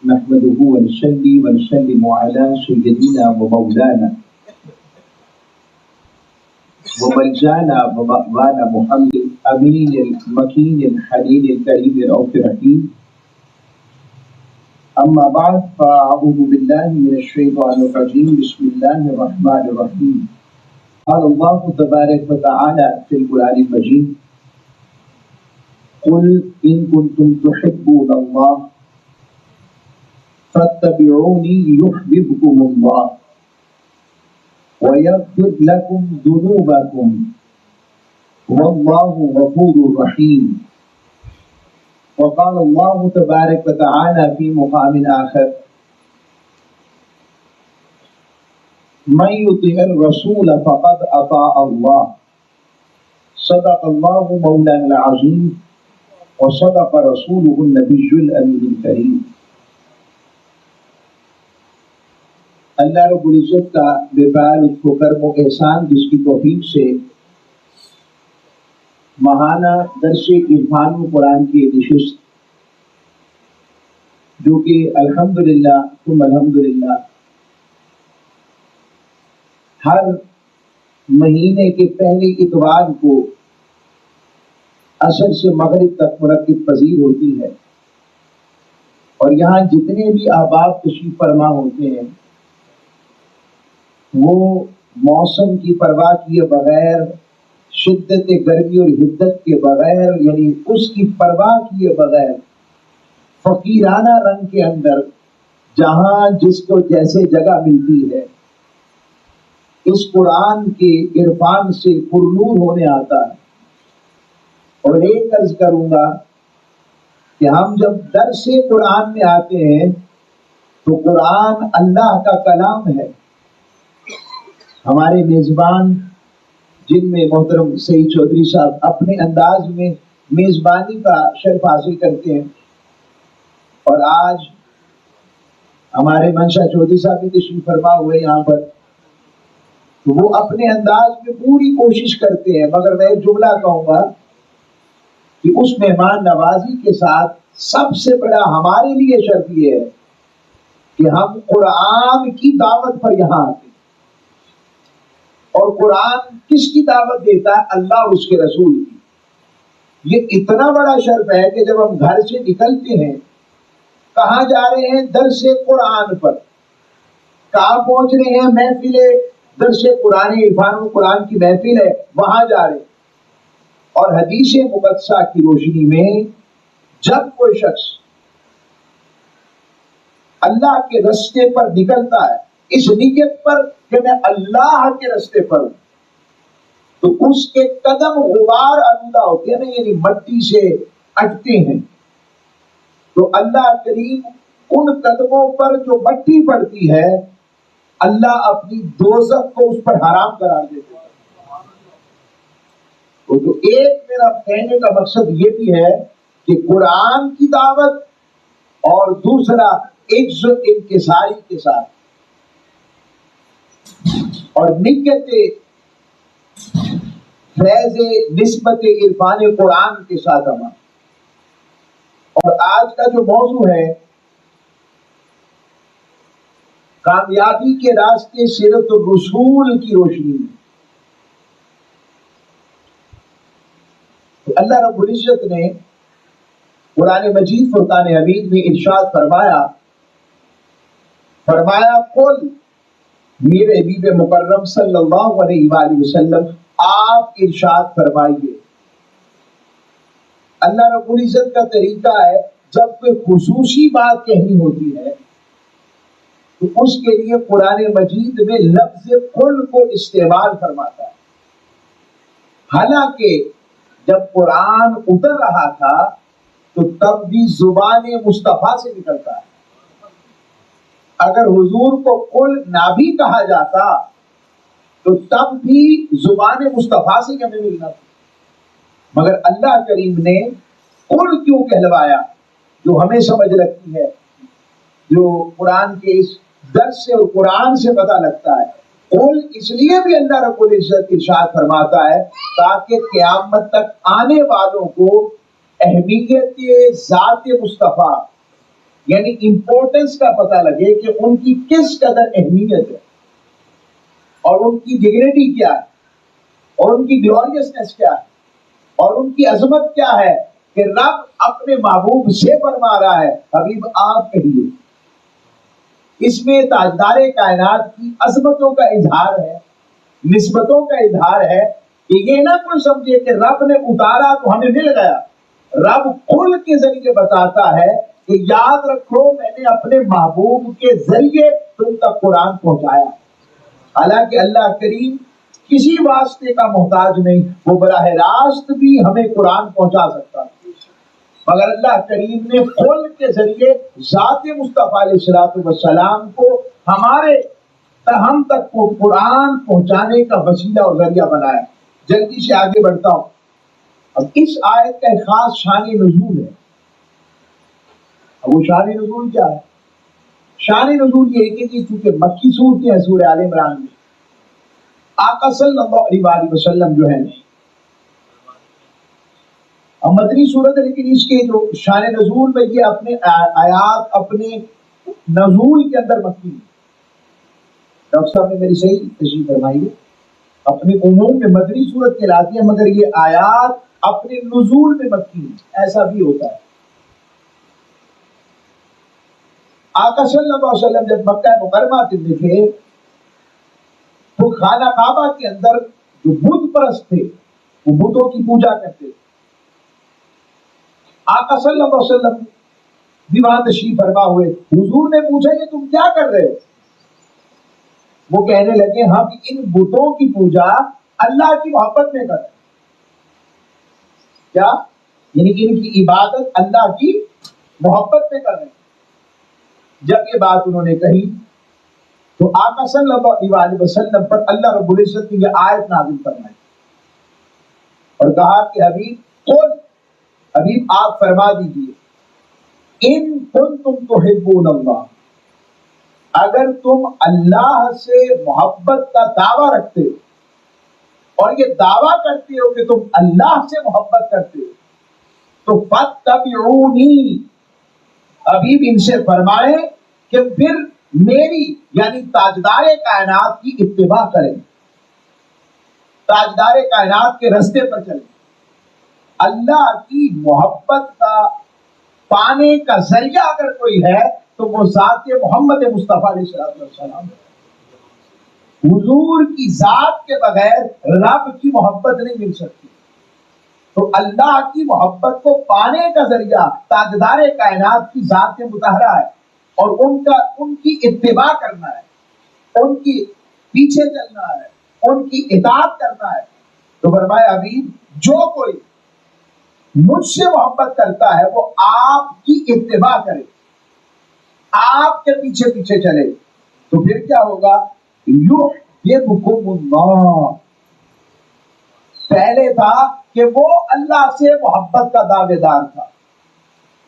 نحمده ونصلي ونسلم على سيدنا ومولانا وملجانا ومأوانا محمد أمين المكين الحليم الكريم الرؤوف الرحيم. أما بعد فأعوذ بالله من الشيطان الرجيم. بسم الله الرحمن الرحيم. قال الله تبارك وتعالى في القرآن المجيد: قل إن كنتم تحبون الله فاتبعوني يحببكم الله ويغفر لكم ذنوبكم والله غفور رحيم. وقال الله تبارك وتعالى في مقام آخر: من يطع الرسول فقد أطاع الله. صدق الله مولانا العظيم وصدق رسوله النبي الأمين الكريم. اللہ رب العزت کا بے پایہ لطف و کرم و احسان جس کی توفیق سے ماہانہ درس عرفان و قرآن کی نشست جو کہ الحمدللہ ثم الحمدللہ ہر مہینے کے پہلے اتوار کو عصر سے مغرب تک منعقد پذیر ہوتی ہے، اور یہاں جتنے بھی احباب تشریف فرما ہوتے ہیں وہ موسم کی پرواہ کیے بغیر، شدت گرمی اور حدت کے بغیر، یعنی اس کی پرواہ کیے بغیر فقیرانہ رنگ کے اندر جہاں جس کو جیسے جگہ ملتی ہے اس قرآن کے عرفان سے پرنور ہونے آتا ہے۔ اور ایک عرض کروں گا کہ ہم جب درس قرآن میں آتے ہیں تو قرآن اللہ کا کلام ہے۔ ہمارے میزبان جن میں محترم سعید چودھری صاحب اپنے انداز میں میزبانی کا شرف حاصل کرتے ہیں، اور آج ہمارے منشا چودھری صاحب بھی تشریف فرما ہوئے یہاں پر، تو وہ اپنے انداز میں پوری کوشش کرتے ہیں، مگر میں ایک جملہ کہوں گا کہ اس مہمان نوازی کے ساتھ سب سے بڑا ہمارے لیے شرط یہ ہے کہ ہم قرآن کی دعوت پر یہاں آتے ہیں، اور قرآن کس کی دعوت دیتا ہے؟ اللہ اور اس کے رسول کی۔ یہ اتنا بڑا شرف ہے کہ جب ہم گھر سے نکلتے ہیں کہاں جا رہے ہیں؟ درس قرآن پر۔ کہاں پہنچ رہے ہیں؟ محفل درس قرآن عرفان و قرآن کی محفل ہے، وہاں جا رہے ہیں۔ اور حدیث مقدسہ کی روشنی میں جب کوئی شخص اللہ کے راستے پر نکلتا ہے اس نیت پر کہ میں اللہ کے راستے پر ہوں، تو اس کے قدم غبار آلودہ ہوتے ہیں نا، یعنی مٹی سے اٹتے ہیں، تو اللہ کریم ان قدموں پر جو مٹی پڑتی ہے اللہ اپنی دوزخ کو اس پر حرام قرار دیتے ہیں۔ تو ایک میرا کہنے کا مقصد یہ بھی ہے کہ قرآن کی دعوت، اور دوسرا عجز و انکساری کے ساتھ اور نیت فیض نسبت عرفان قرآن کے ساتھ ہمارا۔ اور آج کا جو موضوع ہے کامیابی کے راستے سیرت الرسول کی روشنی میں، تو اللہ رب العزت نے قرآن مجید فرقان حمید میں ارشاد فرمایا قل، میرے حبیب مکرم صلی اللہ علیہ وآلہ وسلم آپ ارشاد فرمائیے۔ اللہ رب العزت کا طریقہ ہے جب کوئی خصوصی بات کہنی ہوتی ہے تو اس کے لیے قرآن مجید میں لفظ قل کو استعمال فرماتا ہے۔ حالانکہ جب قرآن اتر رہا تھا تو تب بھی زبان مصطفیٰ سے نکلتا ہے۔ اگر حضور کو قل نہ بھی کہا جاتا تو تب بھی زبان مصطفیٰ سے ہمیں ملنا تھا، مگر اللہ کریم نے قل کیوں کہلوایا جو ہمیں سمجھ لگتی ہے، جو قرآن کے اس درس سے اور قرآن سے پتہ لگتا ہے۔ قل اس لیے بھی اللہ رب العزت ارشاد فرماتا ہے تاکہ قیامت تک آنے والوں کو اہمیت ذات مصطفیٰ یعنی امپورٹنس کا پتہ لگے کہ ان کی کس قدر اہمیت ہے اور ان کی ڈگنیٹی کیا ہے اور ان کی گلوریسنس کیا ہے اور ان کی عظمت کیا ہے کہ رب اپنے محبوب سے فرما رہا ہے حبیب آپ کہیے. اس میں تاجدار کائنات کی عظمتوں کا اظہار ہے، نسبتوں کا اظہار ہے کہ یہ نہ کوئی سمجھے کہ رب نے اتارا تو ہمیں مل گیا. رب کل کے ذریعے بتاتا ہے کہ یاد رکھو میں نے اپنے محبوب کے ذریعے تم تک قرآن پہنچایا. حالانکہ اللہ کریم کسی واسطے کا محتاج نہیں، وہ براہ راست بھی ہمیں قرآن پہنچا سکتا ہے، مگر اللہ کریم نے قول کے ذریعے ذات مصطفیٰ علیہ السلام کو ہم تک کو قرآن پہنچانے کا وسیلہ اور ذریعہ بنایا. جلدی سے آگے بڑھتا ہوں. اب اس آیت کا ایک خاص شان نزول ہے. اب وہ شان نزول کیا ہے؟ شان نزول یہ ہے کہ چونکہ مکی صورتیں ہیں سورہ آل عمران میں، آقا صلی اللہ علیہ وسلم جو ہے مدنی صورت، لیکن اس کے جو شان نزول میں یہ اپنے آیات اپنے نزول کے اندر مکی ہے. ڈاکٹر صاحب نے میری صحیح تشریح فرمائی ہے، اپنے عموم میں مدنی صورت کہلاتی ہے مگر یہ آیات اپنے نزول میں مکی ہے. ایسا بھی ہوتا ہے. آقا صلی اللہ علیہ وسلم جب مکہ مکرمہ میں تھے تو خانہ کعبہ کے اندر جو بت پرست تھے وہ بتوں کی پوجا کرتے تھے. آقا صلی اللہ علیہ وسلم بھی وہاں تشریف فرما ہوئے. حضور نے پوچھا یہ تم کیا کر رہے ہو؟ وہ کہنے لگے ہم ان بتوں کی پوجا اللہ کی محبت میں کر رہے ہیں. کیا؟ یعنی کہ ان کی عبادت اللہ کی محبت میں کر رہے ہیں. جب یہ بات انہوں نے کہی تو آقا صلی اللہ علیہ وسلم پر اللہ رب العزت نے یہ آیت نازل فرمائی اور کہا کہ حبیب آپ فرما دیجئے ان کنتم تحبون اللہ، اگر تم اللہ سے محبت کا دعویٰ رکھتے ہو اور یہ دعویٰ کرتے ہو کہ تم اللہ سے محبت کرتے ہو تو فاتبعونی، حبیب ان سے فرمائے کہ پھر میری یعنی تاجدار کائنات کی اتباع کریں، تاجدار کائنات کے رستے پر چلیں. اللہ کی محبت کا پانے کا ذریعہ اگر کوئی ہے تو وہ ذات محمد مصطفیٰ علیہ السلام ہے. حضور کی ذات کے بغیر رب کی محبت نہیں مل سکتی. تو اللہ کی محبت کو پانے کا ذریعہ تاجدار کائنات کی ذات مطہرہ ہے اور ان کی اتباع کرنا ہے، ان کی پیچھے چلنا ہے، ان کی اطاعت کرنا ہے. تو فرمایا حبیب جو کوئی مجھ سے محبت کرتا ہے وہ آپ کی اتباع کرے، آپ کے پیچھے پیچھے چلے. تو پھر کیا ہوگا؟ یحببکم اللہ. پہلے تھا کہ وہ اللہ سے محبت کا دعوے دار تھا،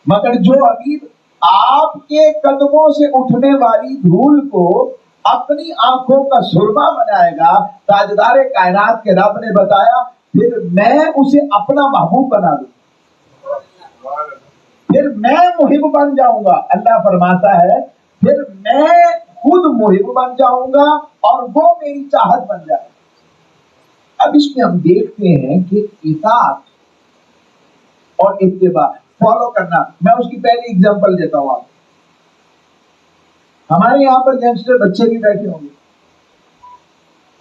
مگر جو حبیب آپ کے قدموں سے اٹھنے والی دھول کو اپنی آنکھوں کا سرما بنائے گا، تاجدار کائنات کے رب نے بتایا پھر میں اسے اپنا محبوب بنا دوں، پھر میں محب بن جاؤں گا. اللہ فرماتا ہے پھر میں خود محب بن جاؤں گا اور وہ میری چاہت بن جائے. اب اس میں ہم دیکھتے ہیں کہ اطاعت اور اتباع فالو کرنا. میں اس کی پہلی اگزامپل دیتا ہوں آپ. ہمارے یہاں پر ینگسٹر بچے بھی بیٹھے ہوں گے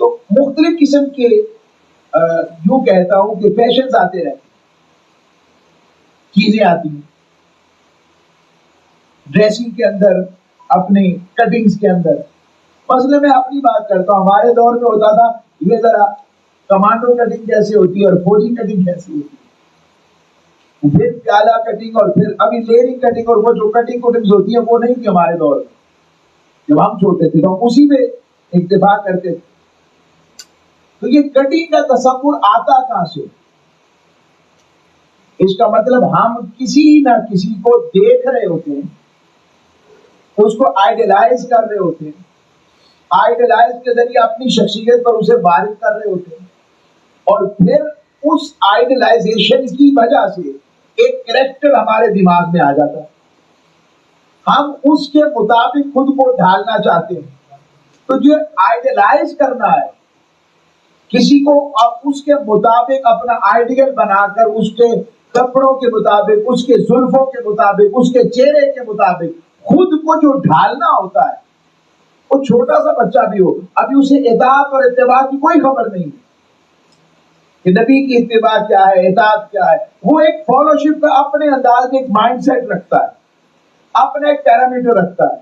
تو مختلف قسم کے یوں کہتا ہوں کہ فیشنز آتے رہتے، چیزیں آتی ہیں ڈریسنگ کے اندر، اپنے کٹنگز کے اندر. مثلا میں اپنی بات کرتا ہوں، ہمارے دور میں ہوتا تھا یہ ذرا کمانڈو کٹنگ کیسے ہوتی ہے اور فوجی کٹنگ کیسے ہوتی ہے، پھر پیالہ کٹنگ اور پھر ابھی لیئرنگ کٹنگ، اور وہ جو کٹنگ کوٹنگز ہوتی ہے وہ نہیں تھی ہمارے دور میں. جب ہم چھوٹے تھے تو ہم اسی میں اکتفا کرتے تھے. تو یہ کٹنگ کا تصور آتا کہاں سے؟ اس کا مطلب ہم کسی نہ کسی کو دیکھ رہے ہوتے ہیں، اس کو آئیڈیلائز کر رہے ہوتے ہیں، آئیڈیلائز کے ذریعے اپنی شخصیت پر اسے بارد کر رہے ہوتے ہیں، اور پھر اس آئیڈیلائزیشن کی وجہ سے ایک کریکٹر ہمارے دماغ میں آ جاتا ہے. ہم اس کے مطابق خود کو ڈھالنا چاہتے ہیں. تو جو آئیڈیلائز کرنا ہے کسی کو، اب اس کے مطابق اپنا آئیڈیل بنا کر اس کے کپڑوں کے مطابق، اس کے زلفوں کے مطابق، اس کے چہرے کے مطابق خود کو جو ڈھالنا ہوتا ہے، وہ چھوٹا سا بچہ بھی ہو، ابھی اسے اطاعت اور اتباع کی کوئی خبر نہیں کہ نبی کی اتباع کیا ہے، اطاعت کیا ہے. وہ ایک فالوشپ کا اپنے انداز میں ایک مائنڈ سیٹ رکھتا ہے، اپنا ایک پیرامیٹر رکھتا ہے.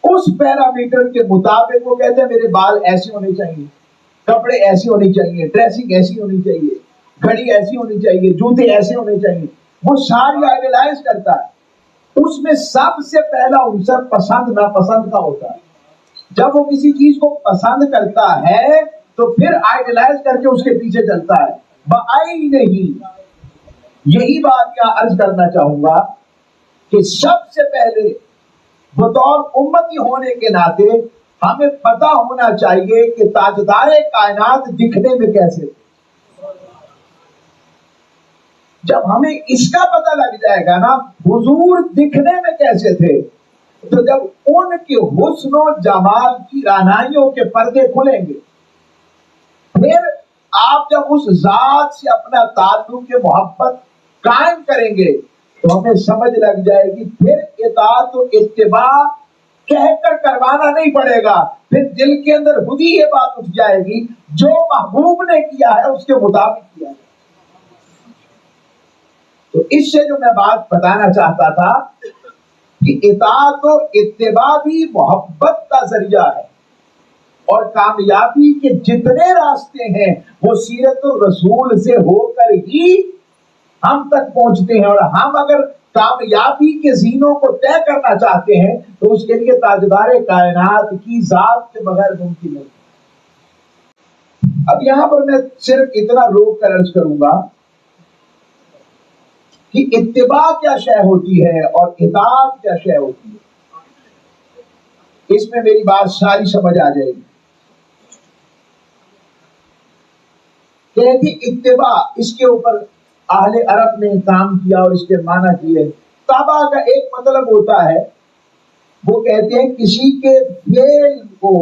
اس پیرامیٹر کے مطابق وہ کہتے ہیں میرے بال ایسے ہونے چاہیے، کپڑے ایسے ہونے چاہیے، ڈریسنگ ایسی ہونی چاہیے، گھڑی ایسی ہونی چاہیے، جوتے ایسے ہونے چاہیے. وہ ساری آئیڈیلائز کرتا ہے. اس میں سب سے پہلا عنصر پسند ناپسند کا ہوتا ہے. جب وہ کسی چیز کو پسند کرتا ہے تو پھر آئیڈیلائز کر کے اس کے پیچھے چلتا ہے. بآئی نہیں. یہی بات یہاں عرض کرنا چاہوں گا کہ سب سے پہلے بطور امتی ہونے کے ناطے ہمیں پتا ہونا چاہیے کہ تاجدار کائنات دکھنے میں کیسے. جب ہمیں اس کا پتہ لگ جائے گا نا حضور دکھنے میں کیسے تھے، تو جب ان کے حسن و جمال کی رعنائیوں کے پردے کھلیں گے، پھر آپ جب اس ذات سے اپنا تعلق کے محبت قائم کریں گے تو ہمیں سمجھ لگ جائے گی. پھر اطاعت و اتباع کہہ کر کروانا نہیں پڑے گا، پھر دل کے اندر خود ہی یہ بات اٹھ جائے گی جو محبوب نے کیا ہے اس کے مطابق کیا ہے. تو اس سے جو میں بات بتانا چاہتا تھا کہ اطاعت و اتباع بھی محبت کا ذریعہ ہے، اور کامیابی کے جتنے راستے ہیں وہ سیرت الرسول سے ہو کر ہی ہم تک پہنچتے ہیں. اور ہم اگر کامیابی کے زینوں کو طے کرنا چاہتے ہیں تو اس کے لیے تاجدار کائنات کی ذات کے بغیر ممکن نہیں. اب یہاں پر میں صرف اتنا روک کر عرض کروں گا کہ اتباع کیا شے ہوتی ہے اور اطاعت کیا شے ہوتی ہے. اس میں میری بات ساری سمجھ آ جائے گی. کہتی اتباع، اس کے اوپر اہل عرب نے کام کیا اور اس کے معنی کیے. تابع کا ایک مطلب ہوتا ہے، وہ کہتے ہیں کسی کے فعل کو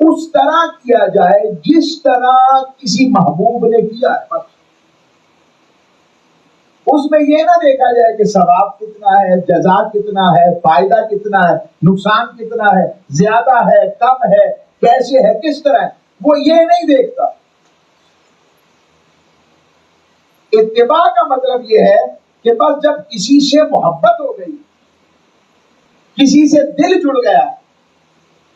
اس طرح کیا جائے جس طرح کسی محبوب نے کیا ہے. اس میں یہ نہ دیکھا جائے کہ ثواب کتنا ہے، جزا کتنا ہے، فائدہ کتنا ہے، نقصان کتنا ہے، زیادہ ہے، کم ہے، کیسے ہے، کس طرح ہے، وہ یہ نہیں دیکھتا. اتباع کا مطلب یہ ہے کہ بس جب کسی سے محبت ہو گئی، کسی سے دل جڑ گیا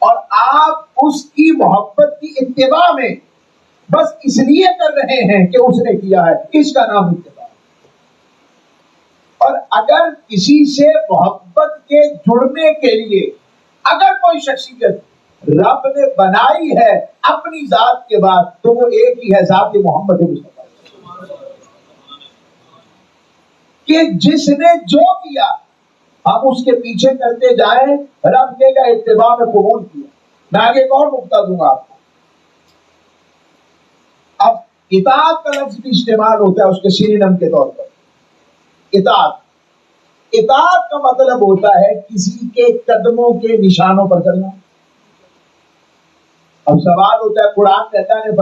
اور آپ اس کی محبت کی اتباع میں بس اس لیے کر رہے ہیں کہ اس نے کیا ہے، اس کا نام اتباع. اور اگر کسی سے محبت کے جڑنے کے لیے اگر کوئی شخصیت رب نے بنائی ہے اپنی ذات کے بعد تو وہ ایک ہی ہے، ذات محمد مصطفیٰ، کہ جس نے جو کیا ہم اس کے پیچھے کرتے جائیں. رب نے کا اتباع میں قبول کیا. میں آگے ایک اور نقطہ دوں گا آپ کو. اب اطاعت کا لفظ بھی استعمال ہوتا ہے اس کے سینونیم کے طور پر. اطاعت کا مطلب ہوتا ہے کسی کے قدموں کے نشانوں پر چلنا. اب سوال ہوتا ہے، قرآن میں اللہ نے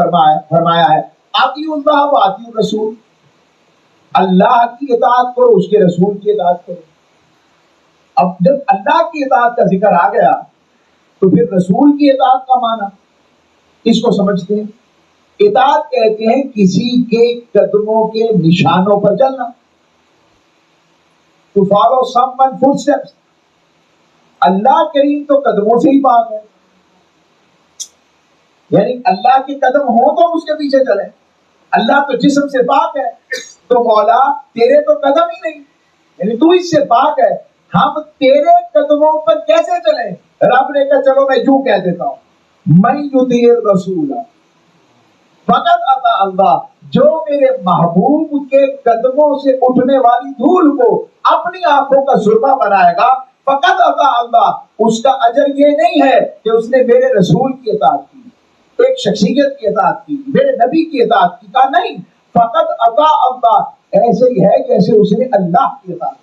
فرمایا ہے اطیعوا اللہ و اطیعوا الرسول، اللہ کی اطاعت کرو، اس کے رسول کی اطاعت کرو. اب جب اللہ کی اطاعت کا ذکر آ گیا تو پھر رسول کی اطاعت کا معنی اس کو سمجھتے ہیں. اطاعت کہتے ہیں کسی کے قدموں کے نشانوں پر چلنا. To follow someone's footsteps. اللہ کریم تو قدموں سے ہی پاک ہے، یعنی اللہ کے قدم ہوں تو اس کے پیچھے چلیں. اللہ تو جسم سے پاک ہے، تو مولا تیرے تو قدم ہی نہیں، یعنی تو اس سے پاک ہے، ہم تیرے قدموں پر کیسے چلیں؟ رب نے کہا چلو میں یوں کہہ دیتا ہوں، من یطیع الرسول فقط اطاع اللہ، جو میرے محبوب کے قدموں سے اٹھنے والی دھول کو اپنی آنکھوں کا سرما بنائے گا، فقط اطاع اللہ. اس کا اجر یہ نہیں ہے کہ اس نے میرے رسول کی اطاعت کی، ایک شخصیت کی اطاعت کی، میرے نبی کی اطاعت کی. کہا نہیں، فقط اطاع اللہ ایسے ہی ہے جیسے اس نے اللہ کی اطاعت کی.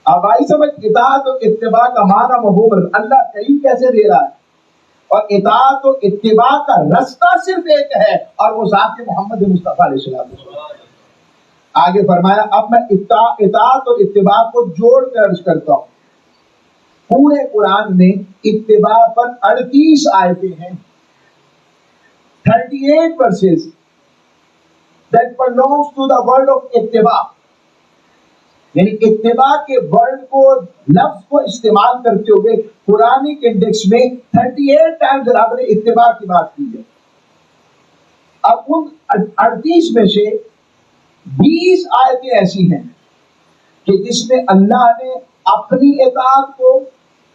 اب آئی سمجھ اطاعت و اتباع کا معنی مفہوم اللہ کریم کیسے دے رہا ہے، اور اطاعت و اتباع کا رستہ صرف ایک ہے اور وہ ذات محمد مصطفیٰ علیہ السلام۔ آگے فرمایا اب میں اطاعت اور اتباع کو جوڑ کر عرض کرتا ہوں۔ پورے قرآن میں اتباع پر 38 آیتیں ہیں، 38 verses that belongs to the word of اتباع، یعنی اتباع کے ورڈ کو، لفظ کو استعمال کرتے ہوئے قرآنک انڈیکس میں 38 ٹائمز رب نے اتباع کی بات کی ہے۔ اب ان 38 میں سے 20 آیتیں ایسی ہیں کہ جس میں اللہ نے اپنی اطاعت کو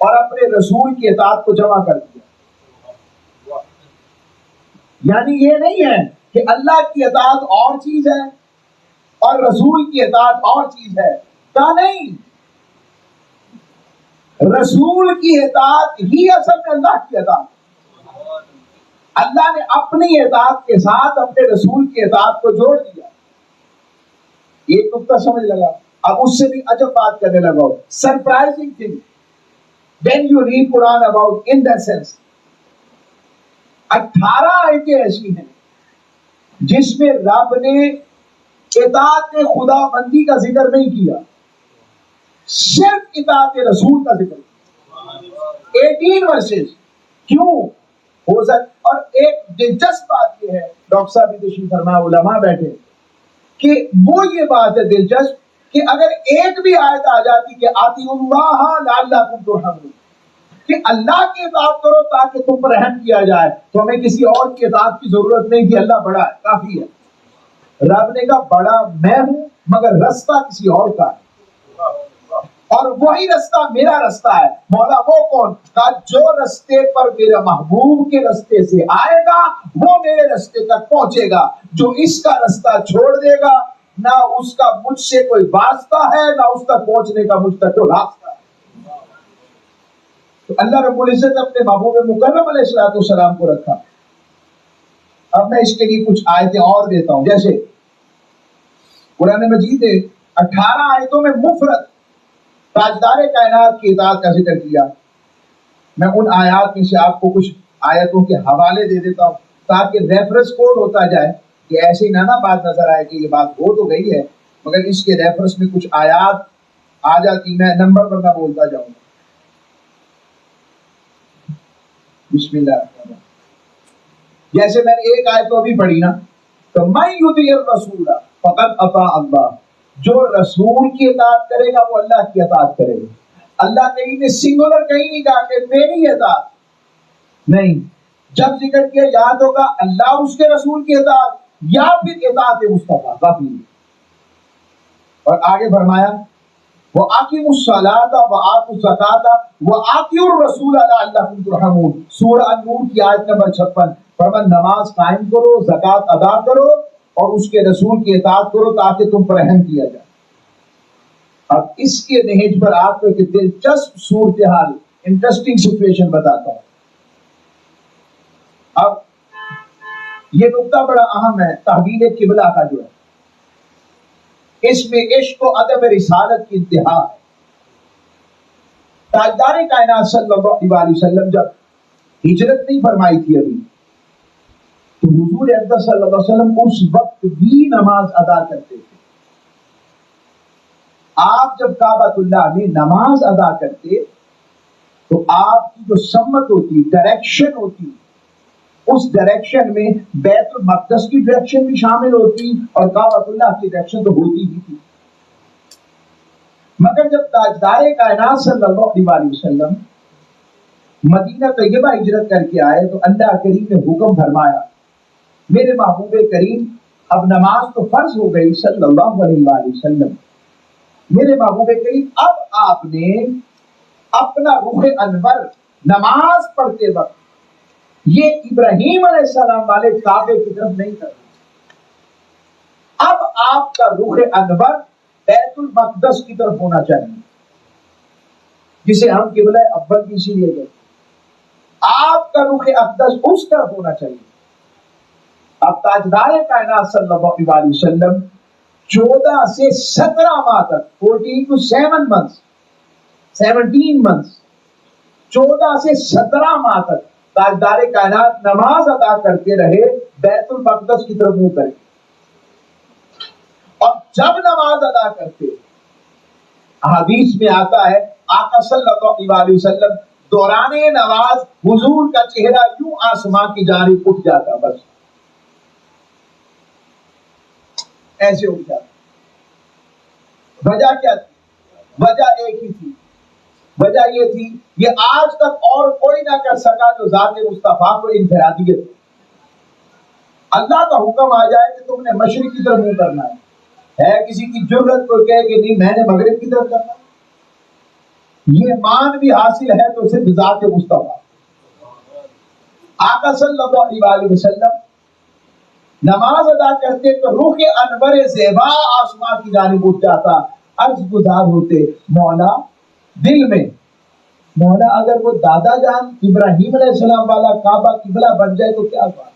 اور اپنے رسول کی اطاعت کو جمع کر دیا۔ یعنی یہ نہیں ہے کہ اللہ کی اطاعت اور چیز ہے اور رسول کی اطاعت اور چیز ہے، کہا نہیں، رسول کی اطاعت ہی اصل میں اللہ کی اطاعت، اللہ نے اپنی اطاعت کے ساتھ اپنے رسول کی اطاعت کو جوڑ دیا۔ یہ نقطہ سمجھ لگا؟ اب اس سے بھی عجب بات کرنے لگا، surprising thing when you read Quran about in that sense، 18 آیتیں ایسی ہیں جس میں رب نے اطاعت خدا بندی کا ذکر نہیں کیا، صرف اطاعت رسول کا ذکر کیا۔ 18 verses کیوں ہو سکتا؟ اور ایک دلچسپ بات یہ ہے، ڈاکٹر صاحب بھی تشریف فرما، علماء بیٹھے، کہ وہ یہ بات ہے دلچسپ کہ اگر ایک بھی آیت آ جاتی کہ آتی اللہ لعلکم ترحمون، کہ اللہ کی اطاعت کرو تاکہ تم پر رحم کیا جائے، تو ہمیں کسی اور کی اطاعت کی ضرورت نہیں کہ اللہ بڑا ہے، کافی ہے۔ رب نے کہا بڑا میں ہوں مگر رستہ کسی اور کا ہے، اور وہی رستہ میرا رستہ ہے۔ مولا وہ کون؟ کہا جو رستے پر میرے محبوب کے رستے سے آئے گا وہ میرے رستے تک پہنچے گا، جو اس کا رستہ چھوڑ دے گا نہ اس کا مجھ سے کوئی واسطہ ہے نہ اس تک پہنچنے کا مجھ تک کوئی راستہ ہے۔ تو اللہ رب العزت اپنے محبوب مکرم علیہ السلام کو رکھا۔ اب میں اس کے لیے کچھ آیتیں اور دیتا ہوں، جیسے قرآن مجید 18 آیتوں میں مفرد تاجدار کائنات کی اطاعت کا ذکر کیا۔ میں ان آیات میں سے آپ کو کچھ آیتوں کے حوالے دے دیتا ہوں تاکہ ریفرنس کوڈ ہوتا جائے، کہ ایسے نہ بات نظر آئے کہ یہ بات ہو تو گئی ہے مگر اس کے ریفرنس میں کچھ آیات آ جاتی، میں نمبر پر نہ بولتا جاؤں گا۔ بسم اللہ الرحمن الرحیم۔ جیسے میں نے ایک آیت تو ابھی پڑھی نا، تو من یطیع الرسول فقد اطاع اللہ، جو رسول کی اطاعت کرے گا وہ اللہ کی اطاعت کرے گا۔ اللہ کہیں نے سنگولر کہیں نہیں کہا کہ میری اطاعت، نہیں، جب ذکر کیا یاد ہوگا اللہ اس کے رسول کی اطاعت یا پھر اطاعت مصطفیٰ، کافی۔ اور آگے فرمایا وَأَقِیمُوا الصَّلَاةَ وَآتُوا الزَّکَاةَ وَأَطِیعُوا الرَّسُولَ لَعَلَّکُمْ تُرْحَمُونَ، سورہ النور کی آیت نمبر 56۔ فرمایا نماز قائم کرو، زکوٰۃ ادا کرو اور اس کے رسول کی اطاعت کرو تاکہ تم پر رحم کیا جائے۔ اب اس کے نہج پر آپ کو ایک دلچسپ صورتحال، انٹرسٹنگ سچویشن بتاتا ہوں۔ اب یہ نقطہ بڑا اہم ہے، تحویل قبلہ کا جو ہے، اس میں عشق و ادب رسالت کی انتہا ہے۔ تاجدار کائنات صلی اللہ علیہ وسلم جب ہجرت نہیں فرمائی تھی ابھی، تو حضور اقدس صلی اللہ علیہ وسلم اس وقت بھی نماز ادا کرتے تھے۔ آپ جب کعبۃ اللہ میں نماز ادا کرتے تو آپ کی جو سمت ہوتی، ڈائریکشن ہوتی، اس ڈائریکشن میں بیت المقدس کی ڈائریکشن بھی شامل ہوتی اور کعبۃ اللہ کی ڈائریکشن تو ہوتی ہی تھی۔ مگر جب تاجدار کائنات صلی اللہ علیہ وسلم مدینہ طیبہ ہجرت کر کے آئے تو اللہ کریم نے حکم فرمایا، میرے محبوب کریم اب نماز تو فرض ہو گئی صلی اللہ علیہ وسلم، میرے محبوب کریم اب آپ نے اپنا رخ انور نماز پڑھتے وقت یہ ابراہیم علیہ السلام والے کعبے کی طرف نہیں کرنا، اب آپ کا رخ انور بیت المقدس کی طرف ہونا چاہیے، جسے ہم قبلہ اول بھی اسی لیے کہتے ہیں۔ آپ کا رخ اقدس اس طرف ہونا چاہیے۔ اب تاجدار کائنات صلی اللہ علیہ وسلم 14 سے 17 ماہ تک 14 to 7 months 17 months, 14 سے 17 ماہ تک تاجدار کائنات نماز ادا کرتے رہے بیت المقدس کی طرف منہ کر کے. اور جب نماز ادا کرتے، حدیث میں آتا ہے آقا صلی اللہ علیہ وسلم دوران نماز حضور کا چہرہ یوں آسمان کی جانب اٹھ جاتا، بس ایسے اٹھ جاتا. وجہ کیا تھی؟ وجہ ایک ہی تھی. وجہ یہ تھی، یہ آج تک اور کوئی نہ کر سکا جو ذات مصطفیٰ کو انفرادیت. اللہ کا حکم آ جائے کہ تم نے مشرق کی طرف منہ کرنا ہے کسی کی جرت کو کہے کہ نہیں میں نے مغرب کی طرف کرنا. یہ مان بھی حاصل ہے تو صرف ذات مصطفیٰ. آقا صلی اللہ علیہ وسلم نماز ادا کرتے تو روح انور زیبا آسمان کی جانب اٹھ جاتا. عرض گزار ہوتے مولا دل میں، مولا اگر وہ دادا جان ابراہیم علیہ السلام والا کعبہ قبلہ بن جائے تو کیا بات.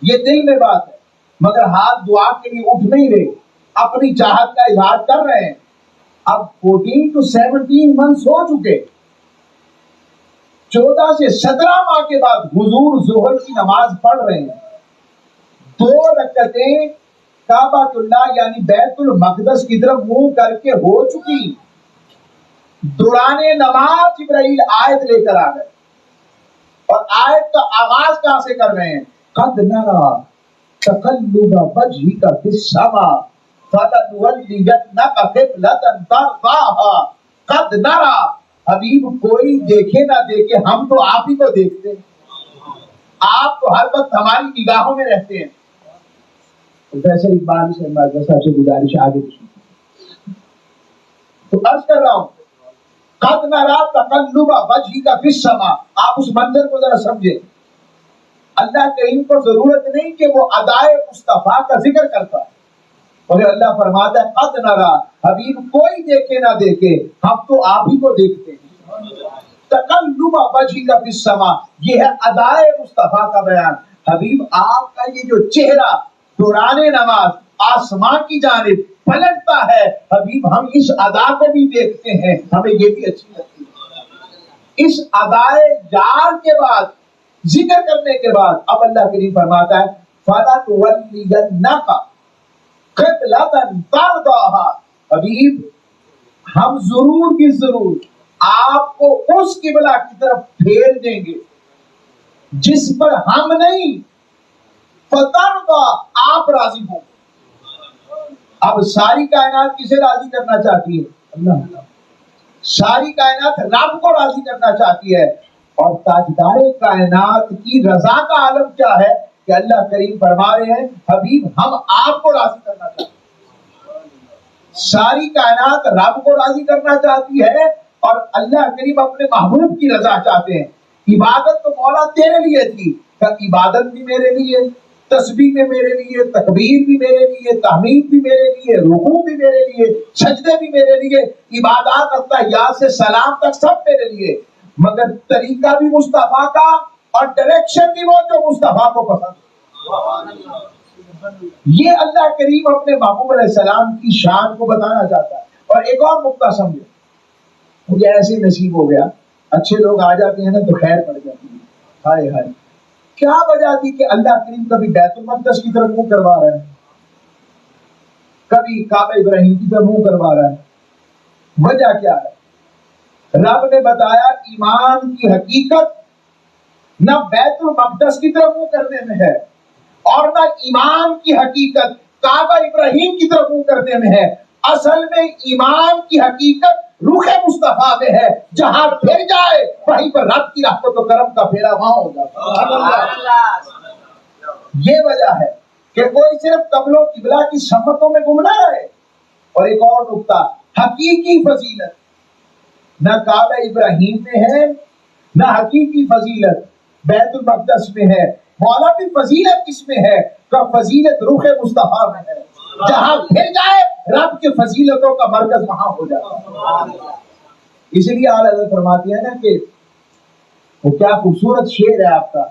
یہ دل میں بات ہے، مگر ہاتھ دعا کے لیے اٹھ نہیں رہے، اپنی چاہت کا اظہار کر رہے ہیں. اب 14 to 17 months ہو چکے، 14 سے 17 ماہ کے بعد حضور ظہر کی نماز پڑھ رہے ہیں. 2 رکعتیں کعبہ اللہ یعنی بیت المقدس کی طرف منہ کر کے ہو چکی. دوران نماز جبرائیل آیت لے کر آ گئے، اور آیت کا آغاز کہاں سے کر رہے ہیں؟ قد نرى تقلب وجهك في السماء فلنولينك قبلة ترضاها. قد نرى، حبیب کوئی دیکھے نہ دیکھے ہم تو آپ ہی کو دیکھتے ہیں، آپ تو ہر وقت ہماری نگاہوں میں رہتے ہیں. ویسے اقبال سے گزارش آگے تو عرض کر رہا ہوں قد نرى تقلب وجهك في السماء. آپ اس منظر کو ذرا سمجھیں. اللہ کریم کو ضرورت نہیں کہ وہ ادائے مصطفیٰ کا ذکر کرتا ہے، مگر اللہ فرماتا ہے قد نرى، حبیب کوئی دیکھے نہ دیکھے ہم تو آپ ہی کو دیکھتے ہیں. تقلب وجهك في السماء، یہ ہے ادائے مصطفیٰ کا بیان. حبیب آپ کا یہ جو چہرہ دوران نماز آسمان کی جانب پلٹتا ہے، حبیب ہم اس ادا کو بھی دیکھتے ہیں، ہمیں یہ بھی اچھی لگتی ہے. اس ادائے یار کے بعد ذکر کرنے کے بعد اب اللہ کریم فرماتا ہے فَلَتُوَلِّيَنَّكَ قِبْلَةً تَرْضَاهَا. حبیب ہم ضرور کی ضرور آپ کو اس قبلہ کی طرف پھیر دیں گے جس پر ہم نہیں، فَتَرْضَا، آپ راضی ہوں. اب ساری کائنات کسے راضی کرنا چاہتی ہے؟ اللہ. ساری کائنات رب کو راضی کرنا چاہتی ہے، اور تاجدار کائنات کی رضا کا عالم کیا ہے کہ اللہ کریم فرما رہے ہیں حبیب ہم آپ کو راضی کرنا چاہتے ہیں. ساری کائنات رب کو راضی کرنا چاہتی ہے اور اللہ کریم اپنے محبوب کی رضا چاہتے ہیں. عبادت تو مولا تیرے لیے تھی، کہ عبادت بھی میرے لیے، تسبیح بھی میرے لیے، تکبیر بھی میرے لیے، تحمید بھی میرے لیے، رکوع بھی میرے لیے، سجدے بھی میرے لیے، عبادات التحیات سے سلام تک سب میرے لیے، مگر طریقہ بھی مصطفیٰ کا اور ڈائریکشن بھی وہ جو مصطفیٰ کو پسند. یہ اللہ کریم اپنے محبوب علیہ السلام کی شان کو بتانا چاہتا ہے. اور ایک اور نقطہ سمجھو، مجھے ایسے نصیب ہو گیا اچھے لوگ آ جاتے ہیں نا تو خیر پڑ جاتی ہے. ہائے ہائے، کیا وجہ تھی کہ اللہ کریم کبھی بیت المقدس کی طرف منہ کروا رہا ہے، کبھی کعبہ ابراہیم کی طرف منہ کروا رہا ہے؟ وجہ کیا ہے؟ رب نے بتایا ایمان کی حقیقت نہ بیت المقدس کی طرف منہ کرنے میں ہے، اور نہ ایمان کی حقیقت کعبہ ابراہیم کی طرف منہ کرنے میں ہے. اصل میں ایمان کی حقیقت روح مصطفیٰ میں ہے، جہاں پھر جائے وہیں پر رب کی رحمت و کرم کا پھیرا وہاں ہو جاتا. یہ وجہ ہے کہ کوئی صرف قبل و قبلہ کی سمتوں میں گم نہ رہے. اور ایک اور نقطہ، حقیقی فضیلت نہ کعبہ ابراہیم میں ہے، نہ حقیقی فضیلت بیت المقدس میں ہے. مولا کی فضیلت کس میں ہے؟ کہ فضیلت روح مصطفیٰ میں ہے، جہاں پھر جائے رب کے فضیلتوں کا مرکز وہاں ہو جاتا ہے. اس لیے اعلیٰ حضرت فرماتی ہے نا کہ وہ کیا خوبصورت شعر ہے آپ کا،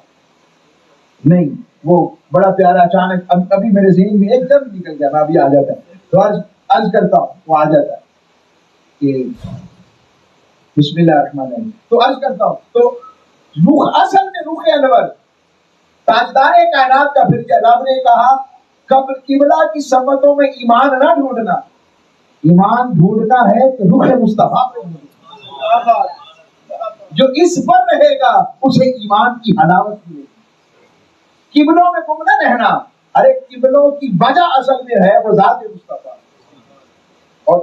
نہیں وہ بڑا پیارا، اچانک ابھی میرے ذہن میں ایک دم نکل گیا، میں ابھی آ جاتا ہے تو عرض کرتا ہوں، وہ آ جاتا ہے کہ بسم اللہ الرحمن الرحیم. تو عرض کرتا ہوں تو رخ اصل میں رخ انور تاجدار کائنات کا پھر رب نے کہا قبل قبلہ کی سمتوں میں ایمان نہ ڈھونڈنا, ایمان ڈھونڈنا ہے تو رخ مصطفیٰ پہ ڈھونڈنا. جو اس پر رہے گا اسے ایمان کی حلاوت ملے گی. قبلوں میں گم نہ رہنا, ارے قبلوں کی وجہ اصل میں ہے وہ ذات مصطفیٰ, اور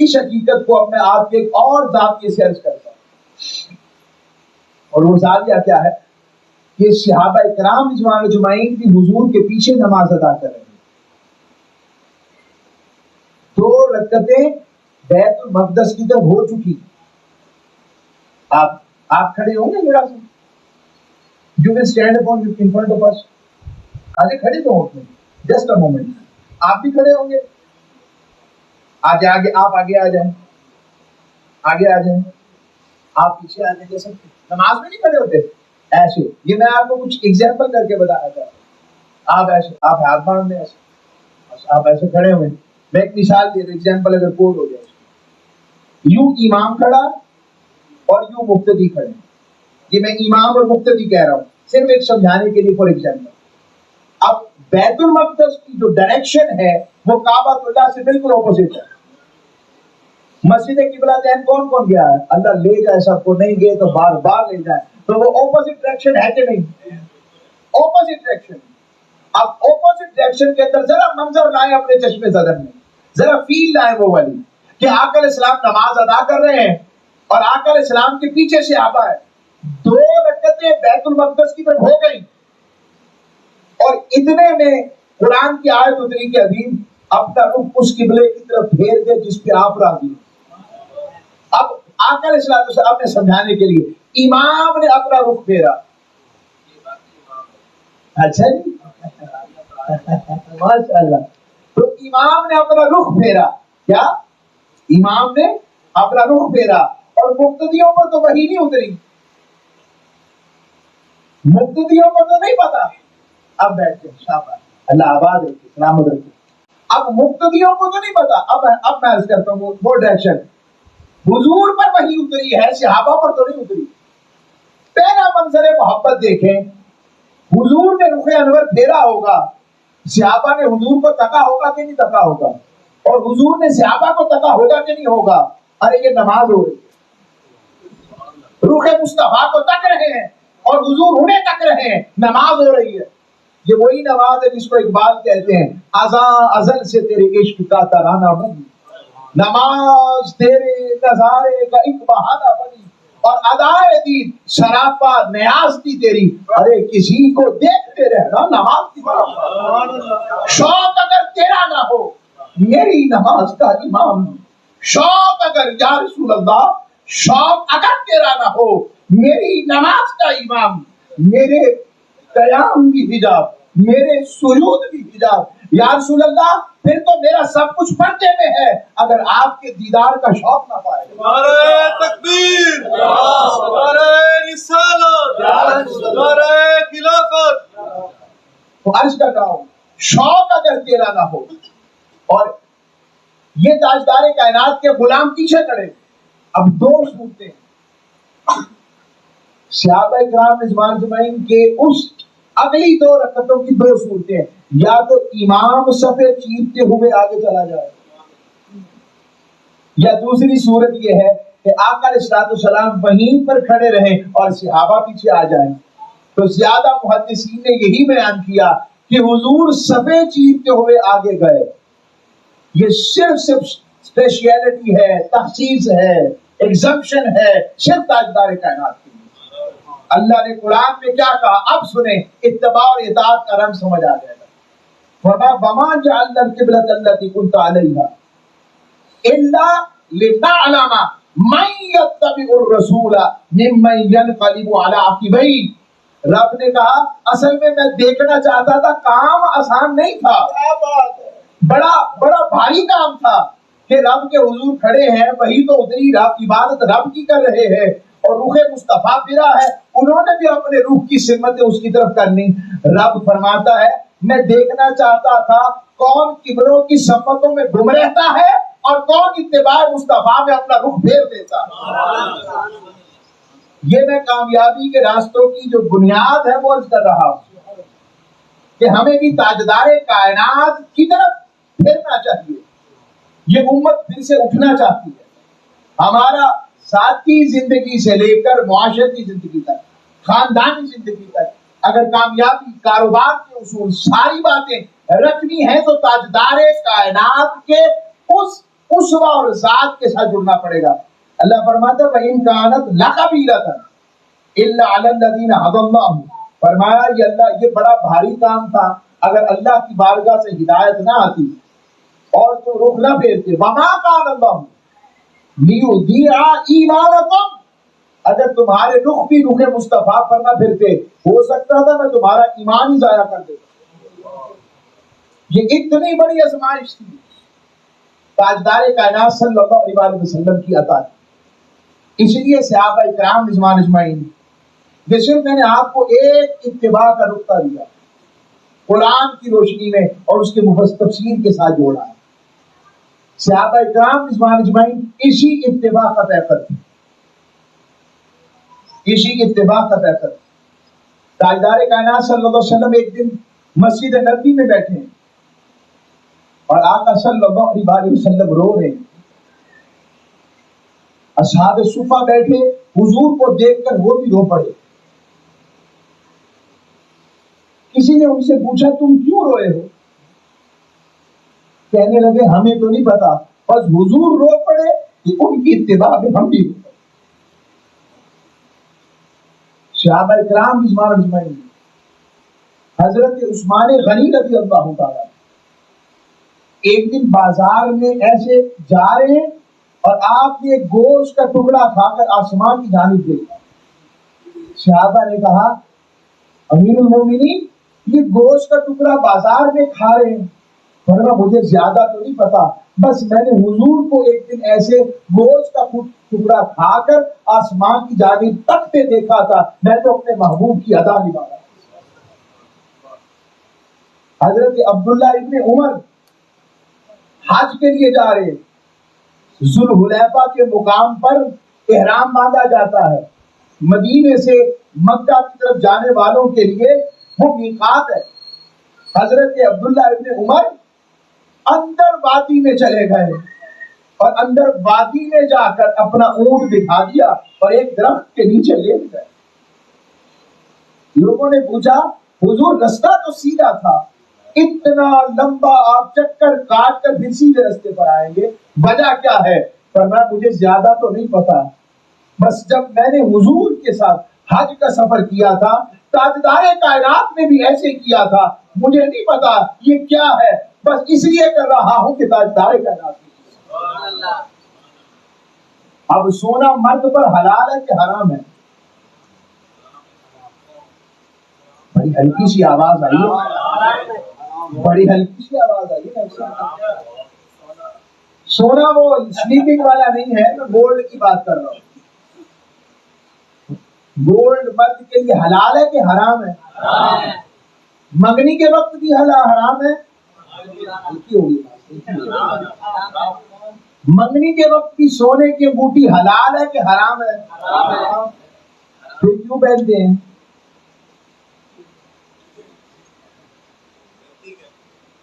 اس حقیقت کو اب میں آپ کے ایک اور زاویے سے عرض کرتا ہوں, اور وہ زاویہ کیا ہے کہ صحابہ کرام اجماع اجمعین بھی حضور کے پیچھے نماز ادا کر رہے ہیں. 2 رکعتیں بیت المقدس کی طرف ہو چکی. آپ کھڑے ہوں گے میرا سے, You will stand upon in front of us. آگے کھڑے تو ہوتے ہیں, جسٹ اے مومنٹ, آپ بھی کھڑے ہوں گے. آگے آپ آگے آ جائیں, آگے آ جائیں, آپ پیچھے آ جائیں. جیسے نماز میں نہیں کھڑے ہوتے ایسے, یہ میں آپ کو کچھ ایگزامپل کر کے بتانا چاہتا ہوں. آپ ایسے, آپ ہاتھ باندھ دیں ایسے, آپ ایسے کھڑے ہوئے. میں ایک مثال دے دوں, ایگزامپل اگر کوڈ ہو جائے, یوں امام کھڑا اور یوں مقتدی کھڑے. یہ میں امام اور مقتدی کہہ رہا ہوں صرف ایک سمجھانے کے لیے فار ایگزامپل. اب بیت المقدس کی جو ڈائریکشن ہے وہ کعبۃ اللہ سے بالکل اپوزٹ ہے. مسجد قبلتین کون کون گیا ہے؟ اللہ لے جائے سب کو, نہیں گئے تو بار بار لے جائے. تو وہ اپوزٹ ڈائریکشن ہے کہ نہیں؟ Opposite direction. اب اپوزٹ ڈائریکشن کے اندر ذرا منظر لائیں اپنے چشم زدر میں, ذرا فیل لائیں وہ والی کہ آقا علیہ السلام نماز ادا کر رہے ہیں اور آقا علیہ السلام کے پیچھے سے آبا ہے. 2 رکعتیں بیت المقدس کی طرف ہو گئی اور اتنے میں قرآن کی آیت اتری کہ حبیب اپنا رخ اس قبلے کی طرف پھیر دے جس پہ آپ راضی. اب آقا علیہ السلام نے سمجھانے کے لیے امام نے اپنا رخ پھیرا. اچھا جی, ماشاء اللہ. تو امام نے اپنا رخ پھیرا. کیا امام نے اپنا رخ پھیرا, اور مقتدیوں پر تو وہی نہیں اتری, مقتدیوں کو تو نہیں پتا. اب بیٹھے, شاباش, اللہ آباد رکھے, سلامت رکھے. اب مقتدیوں کو تو نہیں پتا. اب میں عرض کرتا ہوں وہ ڈائریکشن حضور پر وہی اتری ہے, صحابہ پر تو نہیں اتری. پہلا منظر محبت دیکھیں, حضور نے رخ انور پھیرا ہوگا, صحابہ نے حضور کو تکا ہوگا کہ نہیں تکا ہوگا, اور حضور نے صحابہ کو تکا ہوگا کہ نہیں ہوگا. ارے یہ نماز ہو رہی ہے, رخ مصطفیٰ کو تک رہے ہیں اور حضور انہیں تک رہے ہیں, نماز ہو رہی ہے. یہ وہی نماز ہے جس کو اقبال کہتے ہیں ازاں ازل سے تیرے عشق کا ترانہ بنی, نماز تیرے نظارے کا ایک بہانہ بنی, اور ادائے دید سراپا نیاز تھی تیری, ارے کسی کو دیکھتے رہنا نماز کی بات. شوق اگر تیرا نہ ہو میری نماز کا امام, شوق اگر یا رسول اللہ, شوق اگر تیرا نہ ہو میری نماز کا امام, میرے قیام بھی حجاب, میرے سجود بھی حجاب. یا رسول اللہ پھر تو میرا سب کچھ پردے میں ہے اگر آپ کے دیدار کا شوق نہ پائے. نعرہ تکبیر, نعرہ رسالت, نعرہ خلافت. تو عرض کر رہا ہوں شوق اگر تیرا نہ ہو, اور یہ تاجدار کائنات کے غلام پیچھے کھڑے. اب 2 صورتیں صحابہ کرام اجماع اجمعین کے اس اگلی 2 رکعتوں کی 2 صورتیں, یا تو امام صفے چیرتے ہوئے آگے چلا جائے, یا دوسری صورت یہ ہے کہ آقا علیہ السلام وہیں پر کھڑے رہیں اور صحابہ پیچھے آ جائیں. تو زیادہ محدثین نے یہی بیان کیا کہ حضور صفے چیرتے ہوئے آگے گئے. یہ صرف اسپیشیلٹی ہے, تخصیص ہے, ایگزمپشن ہے صرف تاجدار کائنات کی. اللہ نے قرآن میں کیا کہا اب سنیں, اتباع اور اطاعت کا رنگ سمجھ آ جائے گا. وَمَا جَعَلْنَا الْقِبْلَةَ الَّتِي كُنْتَ عَلَيْهَا إِلَّا لِنَعْلَمَ مَن يَتَّبِعُ الرَّسُولَ مِمَّن يَنقَلِبُ عَلَىٰ عَقِبَيْهِ. رب نے کہا اصل میں دیکھنا چاہتا تھا, کام آسان نہیں تھا, بڑا بھاری کام تھا کہ رب کے حضور کھڑے ہیں, وہی تو اتری, رب عبادت رب کی کر رہے ہیں اور روح مصطفیٰ پھرا ہے, انہوں نے بھی اپنے روح کی سمتیں اس کی طرف کرنی. رب فرماتا ہے میں دیکھنا چاہتا تھا کون قبلوں کی سمتوں میں گم رہتا ہے اور کون اتباع مصطفیٰ میں اپنا رخ پھیر دیتا ہے؟ یہ میں کامیابی کے راستوں کی جو بنیاد ہے وہ عرض کر رہا ہوں کہ ہمیں بھی تاجدار کائنات کی طرف پھرنا چاہیے. یہ امت پھر سے اٹھنا چاہتی ہے. ہمارا ذاتی زندگی سے لے کر معاشرتی زندگی تک، خاندانی زندگی تک اگر کامیابی، کاروبار کے اصول، ساری باتیں رکھنی ہے تو تاجدار کائنات کے اس اسوہ اور ذات کے ساتھ جڑنا پڑے گا. اللہ فرماتا ہے وَإِن كَانَتْ لَكَبِيرَةً إِلَّا عَلَى الَّذِينَ هَدَى اللَّهُ. فرمایا یہ بڑا بھاری کام تھا اگر اللہ کی بارگاہ سے ہدایت نہ آتی اور تو رخ نہ پھیرتے. وَمَا كَانَ اللَّهُ لِيُضِيعَ إِيمَانَكُمْ. اگر تمہارے رخ بھی رخ مصطفیٰ پر نہ پھرتے ہو سکتا تھا میں تمہارا ایمان ہی ضائع کر دیتا. یہ اتنی بڑی آزمائش تھی تاجدار کائنات صلی اللہ علیہ وسلم کی عطا تھی. اس لیے صحابہ اکرام رضوان اجمعین، یہ صرف میں نے آپ کو ایک اتباع کا نقطہ دیا، قرآن کی روشنی میں اور اس کے مفصل تفسیر کے ساتھ جوڑا ہے. صحابہ اکرام رضوان اجمعین اسی اتباع کا پیکر تھے، اسی اتباع کا پیکر. تاجدار کائنات صلی اللہ علیہ وسلم ایک دن مسجد نبوی میں بیٹھے ہیں اور آقا صلی اللہ علیہ وسلم رو رہے ہیں. اصحاب صفہ بیٹھے حضور کو دیکھ کر وہ بھی رو پڑے. کسی نے ان سے پوچھا تم کیوں روئے ہو؟ کہنے لگے ہمیں تو نہیں پتا، بس حضور رو پڑے کہ ان کی اتباع میں ہم بھی رو پڑے. صحابہ کرام رضوان اجمعین، حضرت عثمان غنی رضی اللہ تعالیٰ ایک دن بازار میں ایسے جا رہے ہیں اور آپ نے گوشت کا ٹکڑا کھا کر آسمان کی جانب دیکھا. صحابہ نے کہا امیر المومنین یہ گوشت کا ٹکڑا بازار میں کھا رہے ہیں. فرمایا مجھے زیادہ تو نہیں پتا، بس میں نے حضور کو ایک دن ایسے گوشت کا ٹکڑا کھا کر آسمان کی جانب تکتے دیکھا تھا، میں تو اپنے محبوب کی ادا نبھا رہا. حضرت عبداللہ ابن عمر حج کے لیے جا رہے، ذوالحلیفہ کے مقام پر احرام باندھا جاتا ہے. مدینے سے مکہ کی طرف جانے والوں کے لیے وہ میقات ہے. حضرت عبداللہ ابن عمر اندر وادی میں چلے گئے اور اندر وادی میں جا کر اپنا اونٹ بٹھا دیا اور ایک درخت کے نیچے لیٹ گئے. لوگوں نے پوچھا حضور رستہ تو سیدھا تھا، اتنا لمبا آپ چکر کاٹ کر پھر سیدھے رستے پر آئیں گے، وجہ کیا ہے؟ فرمایا مجھے زیادہ تو نہیں پتا، بس جب میں نے حضور کے ساتھ حج کا سفر کیا تھا تاجدار کائنات میں بھی ایسے کیا تھا، مجھے نہیں پتا یہ کیا ہے، بس اس لیے کر رہا ہوں کہ تاجدار کائنات. اب سونا مرد پر حلال ہے کہ حرام ہے؟ بڑی ہلکی سی آواز آئی ہے، بڑی ہلکی سی آواز آئی ہے. سونا وہ سلیپنگ والا نہیں ہے، میں گولڈ کی بات کر رہا ہوں. گولڈ مرد کے لیے حلال ہے کہ حرام ہے؟ منگنی کے وقت بھی حرام ہے. ہلکی ہوگی، منگنی کے وقت بھی سونے کی انگوٹھی حلال ہے کہ حرام ہے؟ پھر کیوں پہنتے ہیں؟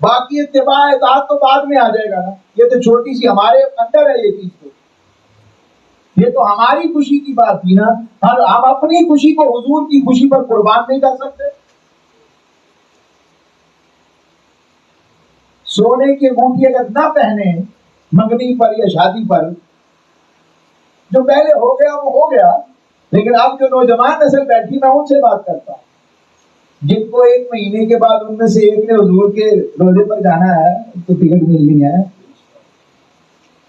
باقی اتباع اطاعت تو بعد میں آ جائے گا نا، یہ تو چھوٹی سی ہمارے اندر ہے. یہ چیز تو یہ تو ہماری خوشی کی بات تھی نا، ہم اپنی خوشی کو حضور کی خوشی پر قربان نہیں کر سکتے. سونے کی انگوٹھی اگر نہ پہنے منگنی پر یا شادی پر، جو پہلے ہو گیا وہ ہو گیا، لیکن اب جو نوجوان نسل بیٹھی میں ان سے بات کرتا ہوں جن کو ایک مہینے کے بعد ان میں سے ایک نے حضور کے روزے پر جانا ہے تو ٹکٹ ملنی ہے.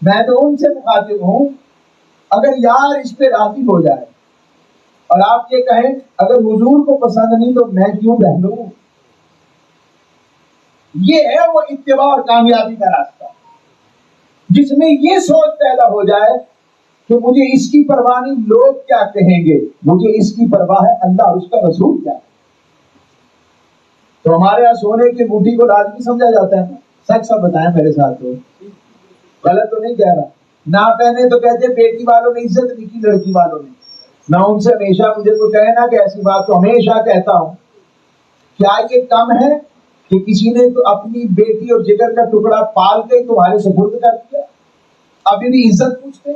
میں تو ان سے مخاطب ہوں اگر یار اس پہ راضی ہو جائے اور آپ یہ کہیں اگر حضور کو پسند نہیں تو میں کیوں پہنوں. یہ ہے وہ اتباع اور کامیابی کا راستہ جس میں یہ سوچ پیدا ہو جائے کہ مجھے اس کی پرواہ نہیں لوگ کیا کہیں گے، مجھے اس کی پرواہ ہے اللہ اور اس کا رسول کیا ہے. تو ہمارے یہاں سونے کی انگوٹھی کو لازمی سمجھا جاتا ہے نا. سچ سب بتائیں میرے ساتھ غلط تو نہیں کہہ رہا. نہ پہنے تو کہتے بیٹی والوں نے عزت نہیں کی لڑکی والوں نے. میں ان سے ہمیشہ مجھے کو کہے نا کہ ایسی بات تو ہمیشہ کہتا ہوں. کیا یہ کم ہے کہ کسی نے تو اپنی بیٹی اور جگر کا ٹکڑا پال کے تمہارے سپرد کر دیا, ابھی بھی عزت پوچھتے؟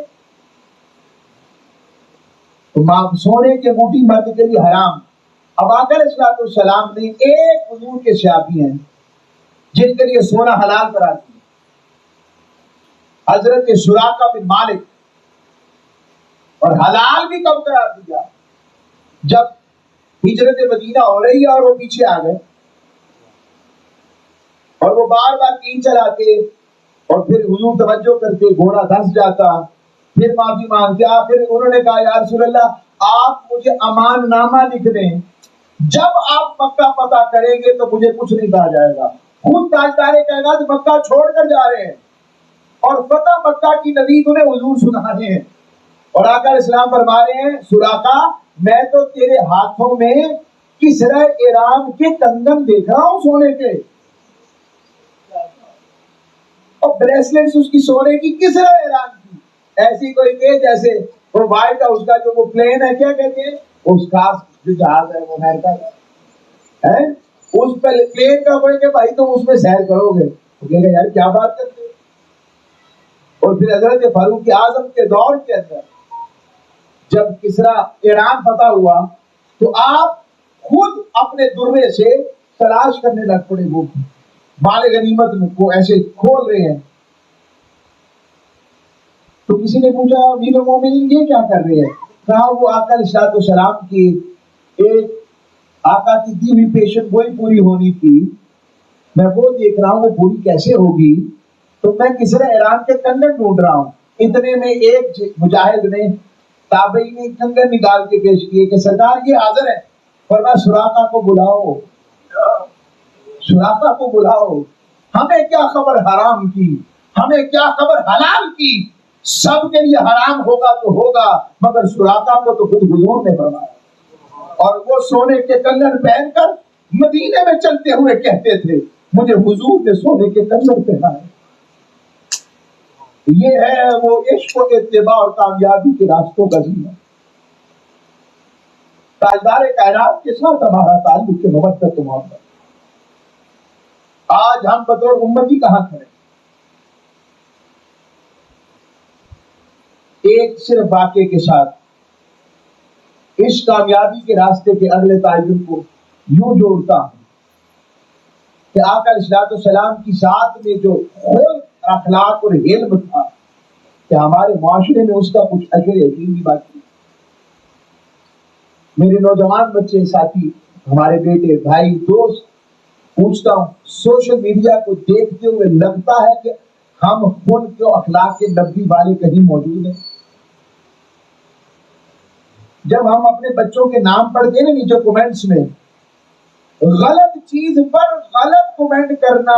تو سونے کے بوٹی مرد کے لیے حرام. اب آقا علیہ الصلوۃ والسلام نے ایک حضور کے صحابی ہیں جن کے لیے سونا حلال قرار دیا, حضرت سراقہ بن مالک, اور حلال بھی کب قرار دیا جب ہجرت مدینہ ہو رہی ہے اور وہ پیچھے آ گئے اور وہ بار بار تین چلاتے اور پھر حضور توجہ کرتے, گھوڑا دھس جاتا, پھر معافی مانگتے. پھر انہوں نے کہا یا رسول اللہ آپ مجھے امان نامہ لکھ دیں, جب آپ مکہ فتح کریں گے تو مجھے کچھ نہیں کہا جائے گا. خود تاجدار کائنات مکہ چھوڑ کر جا رہے ہیں اور فتح مکہ کی نوید انہیں حضور سنا رہے ہیں, اور آقا علیہ السلام فرما رہے ہیں سراقہ میں تو تیرے ہاتھوں میں کسرا ایران کے کنگن دیکھ رہا ہوں سونے کے, اور بریسلیٹس اس کی سونے کی کسرا ایران کی, ایسی کوئی کہ جیسے وہ وائٹ ہاؤس کا جو وہ پلین ہے کیا کہتے ہیں اس خاص جو جہاز ہے وہ امریکہ کا ہے, اس پلین کا کوئی کہ بھائی تم اس میں سیر کرو گے, کہے گا یار کیا بات کرتے. اور پھر حضرت فاروق اعظم کے دور کے اندر جب کسرا ایران فتح ہوا تو آپ خود اپنے درے سے تلاش کرنے لگ پڑے, وہ مال غنیمت کو ایسے کھول رہے ہیں. تو کسی نے پوچھا امیر المومنین یہ کیا کر رہے ہیں؟ کہا وہ آقا علیہ الصلوۃ والسلام کی ایک آقا کی دی ہوئی پیشن وہی پوری ہونی تھی, میں وہ دیکھ رہا ہوں وہ پوری کیسے ہوگی, تو میں کسرا ایران کے کنگن ڈھونڈ رہا ہوں. اتنے میں ایک مجاہد نے تابعی نے کنگن نکال کے پیش کیے کہ سرکار یہ حاضر ہے. فرمایا سراقہ کو بلاؤ, سراقہ کو بلاؤ, ہمیں کیا خبر حرام کی, ہمیں کیا خبر حلال کی, سب کے لیے حرام ہوگا تو ہوگا مگر سراقہ کو تو خود حضور نے فرمایا. اور وہ سونے کے کنگن پہن کر مدینے میں چلتے ہوئے کہتے تھے مجھے حضور نے سونے کے کنگن پہنائے. یہ ہے وہ عشق و اتباع اور کامیابی کے راستوں کا زینہ. تاجدار کائنات کے ساتھ ہمارا تعلق ہے محبت و محبت. آج ہم بطور امتی کہاں کھڑے؟ ایک صرف واقعے کے ساتھ اس کامیابی کے راستے کے اگلے تعین کو یوں جوڑتا ہوں کہ آقا علیہ الصلوۃ والسلام کی ذات میں جو خلق, اخلاق اور علم تھا کہ ہمارے معاشرے میں اس کا کچھ اثر یقین کی بات کی. میرے نوجوان بچے ساتھی, ہمارے بیٹے, بھائی, دوست, پوچھتا ہوں سوشل میڈیا کو دیکھتے ہوئے لگتا ہے کہ ہم خود کے اخلاق کے نبی والے کہیں موجود ہیں. جب ہم اپنے بچوں کے نام پڑھتے ہیں نا نیچے کومنٹس میں, غلط چیز پر غلط کومنٹ کرنا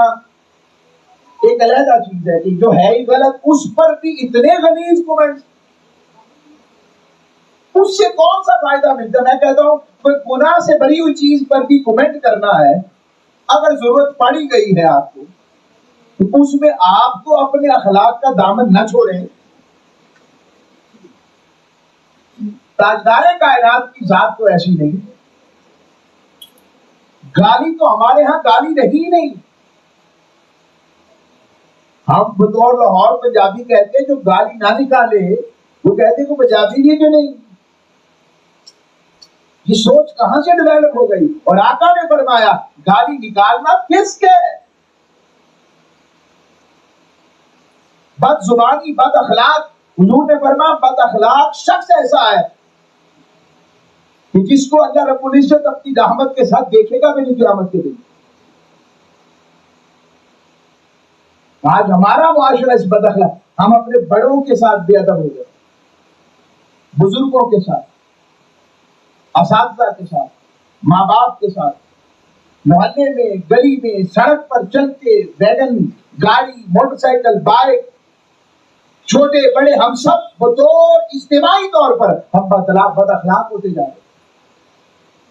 ایک علیحدہ چیز ہے کہ جو ہے ہی غلط اس پر بھی اتنے غلیظ کومنٹ, اس سے کون سا فائدہ ملتا ہے؟ میں کہتا ہوں کوئی گناہ سے بری ہوئی چیز پر بھی کومنٹ کرنا ہے, اگر ضرورت پڑی گئی ہے آپ کو تو اس میں آپ تو اپنے اخلاق کا دامن نہ چھوڑیں. تاجدار کائنات کی ذات تو ایسی نہیں, گالی تو ہمارے ہاں گالی رہی نہیں. ہم بطور لاہور پنجابی کہتے ہیں جو گالی نہ نکالے وہ کہتے کہ پنجابی بھی کہ نہیں. یہ سوچ کہاں سے ڈیولپ ہو گئی؟ اور آقا نے فرمایا گالی نکالنا فسق ہے. بد زبانی, بد اخلاق, حضور نے فرمایا بد اخلاق شخص ایسا ہے کہ جس کو اللہ رب العزت اپنی رحمت کے ساتھ دیکھے گا بھی نہیں قیامت کے دن. آج ہمارا معاشرہ اس بد اخلاق, ہم اپنے بڑوں کے ساتھ بے ادب ہو گئے, بزرگوں کے ساتھ, اساتذہ کے ساتھ, ماں باپ کے ساتھ, محلے میں, گلی میں, سڑک پر چلتے, ویگن, گاڑی, موٹر سائیکل, بائک, چھوٹے بڑے, ہم سب بطور اجتماعی طور پر ہم بد اخلاق ہوتے جا رہے ہیں.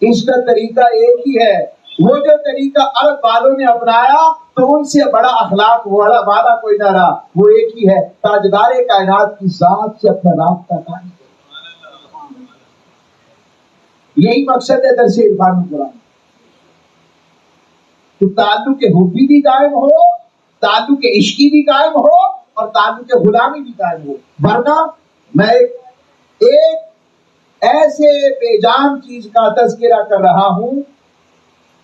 اس کا طریقہ ایک ہی ہے, وہ جو طریقہ عرب والوں نے اپنایا تو ان سے بڑا اخلاق والا کوئی نہ رہا. وہ ایک ہی ہے، تاجدار کائنات کی ذات سے اپنا رابطہ قائم. یہی مقصد ہے درس عرفان قرآن، کہ تعلق حبی بھی قائم ہو، تعلق عشقی بھی قائم ہو، اور تعلق غلامی بھی قائم ہو. ورنہ میں ایک ایسے بے جان چیز کا تذکرہ کر رہا ہوں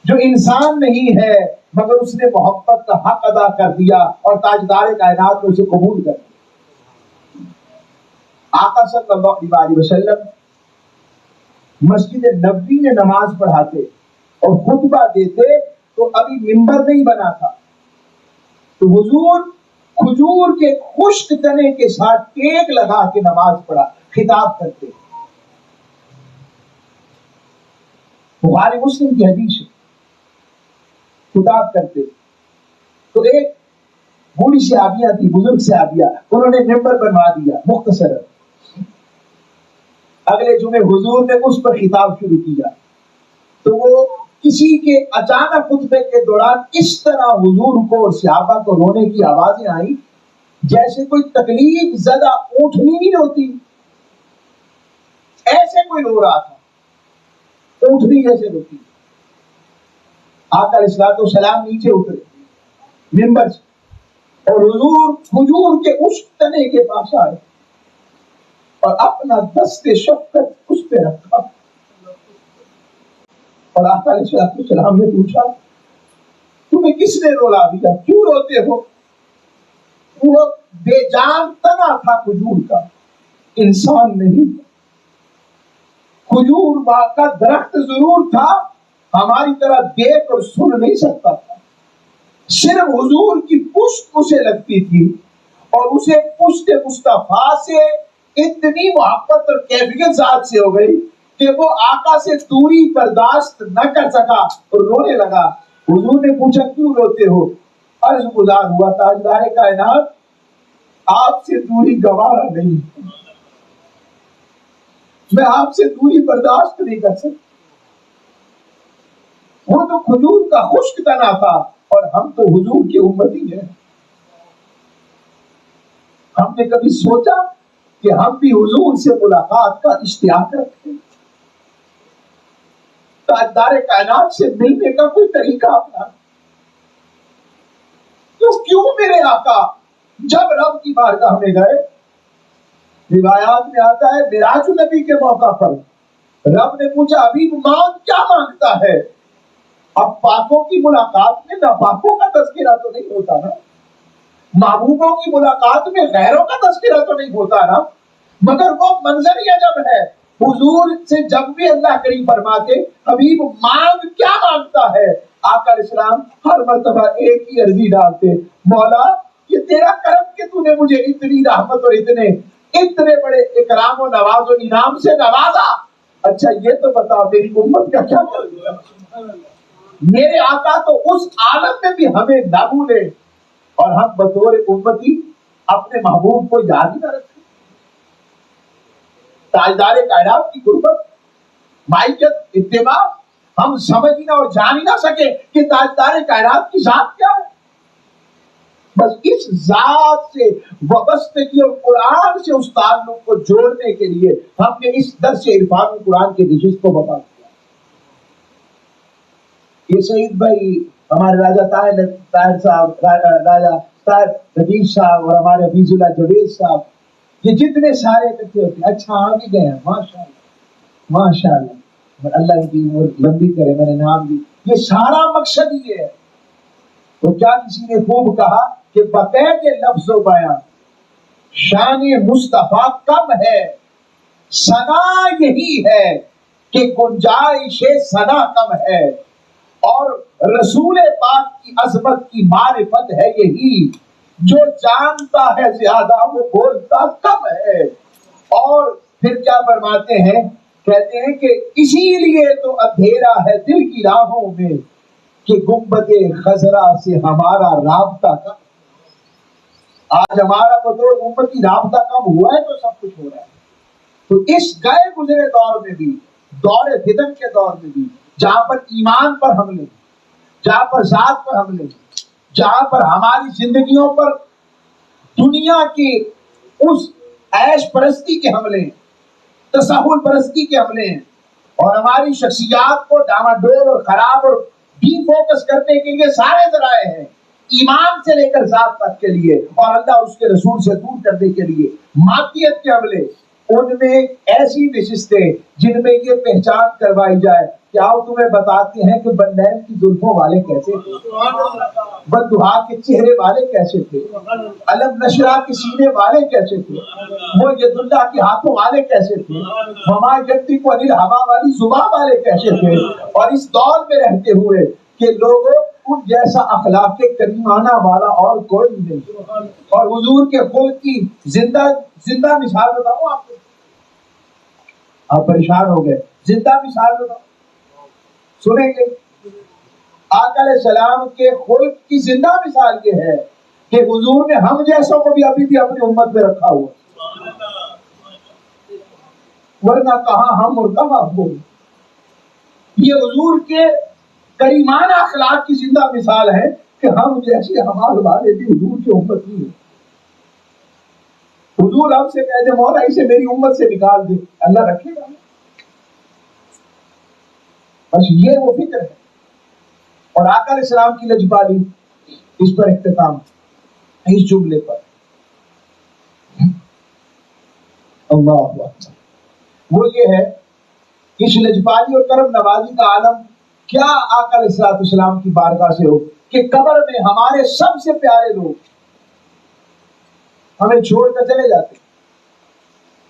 جو انسان نہیں ہے مگر اس نے محبت کا حق ادا کر دیا اور تاجدار کائنات نے اسے قبول کر دیا. آقا صلی اللہ علیہ وسلم مسجد نبوی میں نماز پڑھاتے اور خطبہ دیتے تو ابھی منبر نہیں بنا تھا، تو حضور کھجور کے خشک تنے کے ساتھ ٹیک لگا کے نماز پڑھا خطاب کرتے. بخاری مسلم کی حدیث ہے، خطاب کرتے تو ایک بوڑھی صحابیہ تھی، بزرگ صحابیہ، انہوں نے ممبر بنوا دیا مختصر. اگلے جمعے حضور نے اس پر خطاب شروع کیا تو وہ کسی کے اچانک خطبے کے دوران اس طرح حضور کو اور صحابہ کو رونے کی آوازیں آئیں جیسے کوئی تکلیف زدہ اونٹنی نہیں روتی، ایسے کوئی رو رہا تھا، اونٹنی جیسے روتی. آقا علیہ الصلوۃ والسلام نیچے اترے منبر سے اور حضور کھجور کے اس تنے کے پاس آئے اور اپنا دست شفقت اس پہ رکھا. اور آقا علیہ الصلوۃ والسلام نے پوچھا تمہیں کس نے رولا دیا، کیوں روتے ہو؟ وہ بے جان تنا تھا کھجور کا، انسان نہیں. کھجور کا درخت ضرور تھا، ہماری طرح دیکھ اور سن نہیں سکتا تھا. صرف حضور کی پشت اسے لگتی تھی اور اسے پشت مصطفیٰ سے اتنی محبت اور کیفیت ذات سے ہو گئی کہ وہ آقا سے دوری برداشت نہ کر سکا اور رونے لگا. حضور نے پوچھا کیوں روتے ہو؟ عرض گزار ہوا تاجدار کائنات آپ سے دوری گوارا نہیں، میں آپ سے دوری برداشت نہیں کر سکتا. وہ تو کھجور کا خشک تنا تھا اور ہم تو حضور کی امتی ہیں. ہم نے کبھی سوچا کہ ہم بھی حضور سے ملاقات کا اشتیاق رکھتے ہیں، تاجدار کائنات سے ملنے کا کوئی طریقہ اپنا. تو کیوں میرے آقا جب رب کی بارگاہ میں گئے، روایات میں آتا ہے معراج النبی کے موقع پر رب نے پوچھا ابھی مانگ کیا مانگتا ہے؟ اب پاکوں کی ملاقات میں ناپاکوں کا تذکرہ تو نہیں ہوتا نا، محبوبوں کی ملاقات میں غیروں کا تذکرہ تو نہیں ہوتا نا، مگر وہ منظر ہی عجب ہے. حضور سے جب بھی اللہ کریم فرماتے حبیب مانگ کیا مانگتا ہے، آقا علیہ السلام ہر مرتبہ ایک ہی عرضی ڈالتے، مولا یہ تیرا کرم کہ تو نے مجھے اتنی رحمت اور اتنے بڑے اکرام و نواز و انعام سے نوازا. اچھا یہ تو بتا میری امت کا کیا کرے؟ میرے آقا تو اس عالم میں بھی ہمیں نہ بھولے اور ہم بطور امتی اپنے محبوب کو یاد ہی نہ رکھیں. تاجدار کائنات کی قربت، مائیت، اتباع ہم سمجھ نہ اور جان ہی نہ سکے کہ تاجدار کائنات کی ذات کیا ہے. بس اس ذات سے وابستگی اور قرآن سے اس تعلق کو جوڑنے کے لیے ہم نے اس درس عرفان قرآن کے نشست کو بتا دیا. یہ سعید بھائی، ہمارے راجہ طاہر صاحب، راجہ طاہر حدیث صاحب اور ہمارے حفیظ اللہ جوید صاحب، یہ جتنے سارے اکٹھے ہوتے ہیں، اچھا آ بھی گئے ہیں ماشاءاللہ ماشاءاللہ، اللہ کی عمر لمبی کرے. میں نے نام دی، یہ سارا مقصد یہ ہے. تو کیا کسی نے خوب کہا کہ بقید لفظ و بیان شان مصطفیٰ کم ہے، ثنا یہی ہے کہ گنجائش ثنا کم ہے، اور رسول پاک کی عظمت کی معرفت ہے یہی، جو جانتا ہے زیادہ وہ بولتا کم ہے. اور پھر کیا فرماتے ہیں؟ کہتے ہیں کہ اسی لیے تو اندھیرا ہے دل کی راہوں میں کہ گنبد خضرا سے ہمارا رابطہ کم. آج ہمارا بطور امتی رابطہ کم ہوا ہے تو سب کچھ ہو رہا ہے. تو اس گئے گزرے دور میں بھی، دور فتن کے دور میں بھی، جہاں پر ایمان پر حملے جہاں پر ذات پر حملے، جہاں پر ہماری زندگیوں پر دنیا کی اس عیش پرستی کے حملے ہیں، تساہل پرستی کے حملے ہیں، اور ہماری شخصیات کو ڈاماڈول اور خراب اور ڈی فوکس کرنے کے لیے سارے ذرائع ہیں، ایمان سے لے کر ذات تک کے لیے اور اللہ اس کے رسول سے دور کرنے کے لیے مادیت کے حملے۔ ان میں ایسی نشستیں جن میں یہ پہچان کروائی جائے، کیا وہ تمہیں بتاتے ہیں کہ بندین کی زلفوں والے کیسے تھے، بددعا کے چہرے والے کیسے تھے، علم نشرہ کے سینے والے کیسے تھے، وہ ید اللہ کے ہاتھوں والے کیسے تھے، وما ینطق عن الہویٰ والی زبان والے کیسے تھے۔ اور اس دور میں رہتے ہوئے کہ لوگوں ان جیسا اخلاق کریمانہ والا اور کوئی نہیں، اور حضور کے خلق کی زندہ مثال بتاؤں آپ کو، آپ پریشان ہو گئے، زندہ مثال بتاؤں سنیں گے؟ آقا علیہ السلام کے خلق کی زندہ مثال یہ ہے کہ حضور نے ہم جیسوں کو بھی ابھی بھی اپنی امت میں رکھا ہوا، ورنہ کہاں ہم اور کہاں وہ۔ یہ حضور کے کریمانہ اخلاق کی زندہ مثال ہے کہ ہم جیسے ہمارے والے بھی حضور کی امت نہیں ہے۔ حضور ہم سے کہتے مولا اسے میری امت سے نکال دے، اللہ رکھے گا؟ بس یہ وہ فکر ہے۔ اور آقا علیہ السلام کی لجپالی، اس پر اختتام اس جملے پر، اللہ اکبر، وہ یہ ہے اس لجپالی اور کرم نوازی کا عالم کیا آقا علیہ السلام کی بارگاہ سے ہو کہ قبر میں ہمارے سب سے پیارے لوگ ہمیں چھوڑ کر چلے جاتے،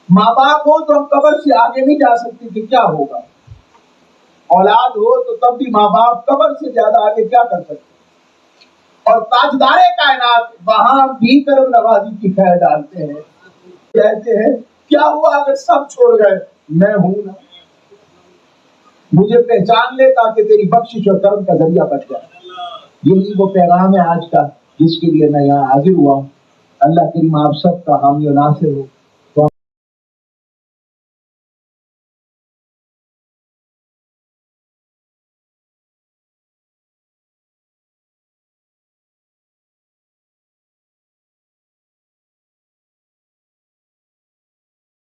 ماں باپ ہو تو ہم قبر سے آگے نہیں جا سکتے کہ کیا ہوگا، اولاد ہو تو تب بھی ماں باپ قبر سے زیادہ آگے کیا کر سکتے، اور تاجدار کائنات وہاں بھی کرم نوازی کی خیر ڈالتے ہیں، کہتے ہیں کیا ہوا اگر سب چھوڑ گئے، میں ہوں نا، مجھے پہچان لے تاکہ تیری بخشش اور کرم کا ذریعہ بچ جائے۔ یہی وہ پیغام ہے آج کا جس کے لیے میں یہاں حاضر ہوا ہوں۔ اللہ کریم آپ سب کا حامی و ناصر ہو۔